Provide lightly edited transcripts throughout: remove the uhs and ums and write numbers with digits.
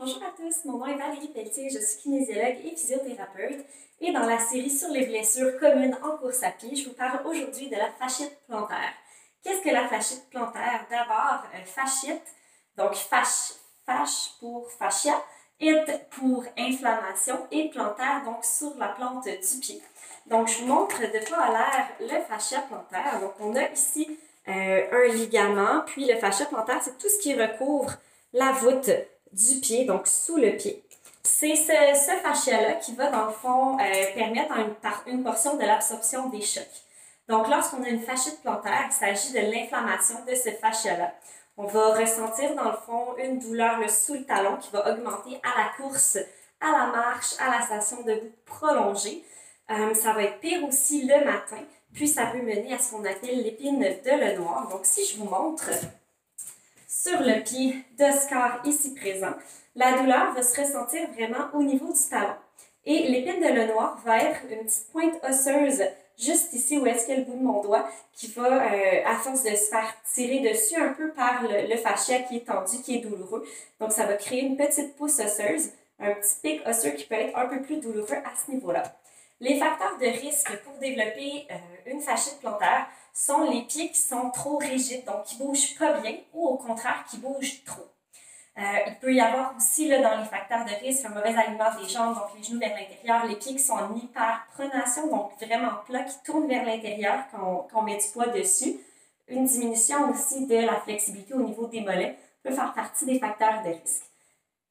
Bonjour à tous, mon nom est Valérie Pelletier, je suis kinésiologue et physiothérapeute et dans la série sur les blessures communes en course à pied, je vous parle aujourd'hui de la fasciite plantaire. Qu'est-ce que la fasciite plantaire? D'abord, fasciite, donc fasce pour fascia, it pour inflammation et plantaire, donc sur la plante du pied. Donc je vous montre de quoi a l'air le fascia plantaire. Donc on a ici un ligament, puis le fascia plantaire, c'est tout ce qui recouvre la voûte du pied, donc sous le pied. C'est ce fascia-là qui va, dans le fond, permettre une portion de l'absorption des chocs. Donc, lorsqu'on a une fasciite plantaire, il s'agit de l'inflammation de ce fascia-là. On va ressentir, dans le fond, une douleur sous le talon qui va augmenter à la course, à la marche, à la station debout prolongée. Ça va être pire aussi le matin, puis ça peut mener à ce qu'on appelle l'épine de le noir. Donc, si je vous montre sur le pied d'Oscar ici présent, la douleur va se ressentir vraiment au niveau du talon. Et l'épine de le noir va être une petite pointe osseuse juste ici où est-ce qu'il y a le bout de mon doigt qui va, à force de se faire tirer dessus un peu par le fascia qui est tendu, qui est douloureux. Donc ça va créer une petite pousse osseuse, un petit pic osseux qui peut être un peu plus douloureux à ce niveau-là. Les facteurs de risque pour développer une fasciite plantaire sont les pieds qui sont trop rigides, donc qui ne bougent pas bien, ou au contraire, qui bougent trop. Il peut y avoir aussi là, dans les facteurs de risque un mauvais alignement des jambes, donc les genoux vers l'intérieur, les pieds qui sont en hyperpronation, donc vraiment plats, qui tournent vers l'intérieur quand on met du poids dessus. Une diminution aussi de la flexibilité au niveau des mollets peut faire partie des facteurs de risque.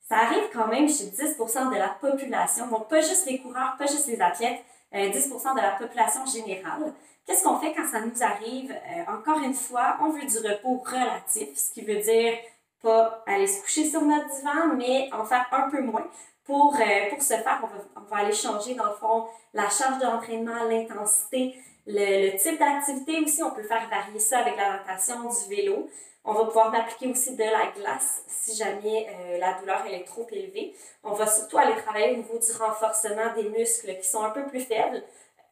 Ça arrive quand même chez 10% de la population, donc pas juste les coureurs, pas juste les athlètes, 10% de la population générale. Qu'est-ce qu'on fait quand ça nous arrive? Encore une fois, on veut du repos relatif, ce qui veut dire pas aller se coucher sur notre divan, mais en faire un peu moins. Pour ce faire, on va aller changer, dans le fond, la charge de l'entraînement, l'intensité, le type d'activité aussi. On peut faire varier ça avec la natation, du vélo. On va pouvoir appliquer aussi de la glace si jamais la douleur est trop élevée. On va surtout aller travailler au niveau du renforcement des muscles qui sont un peu plus faibles,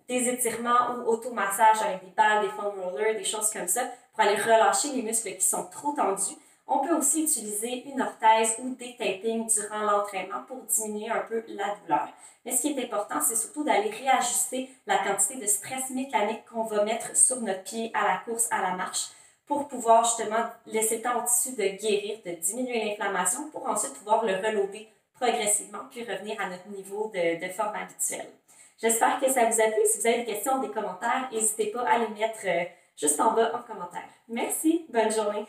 des étirements ou automassage avec des balles, des foam rollers, des choses comme ça, pour aller relâcher les muscles qui sont trop tendus. On peut aussi utiliser une orthèse ou des tapings durant l'entraînement pour diminuer un peu la douleur. Mais ce qui est important, c'est surtout d'aller réajuster la quantité de stress mécanique qu'on va mettre sur notre pied à la course, à la marche, pour pouvoir justement laisser le temps au tissu de guérir, de diminuer l'inflammation, pour ensuite pouvoir le reloader progressivement, puis revenir à notre niveau de forme habituelle. J'espère que ça vous a plu. Si vous avez des questions, des commentaires, n'hésitez pas à les mettre juste en bas en commentaire. Merci, bonne journée!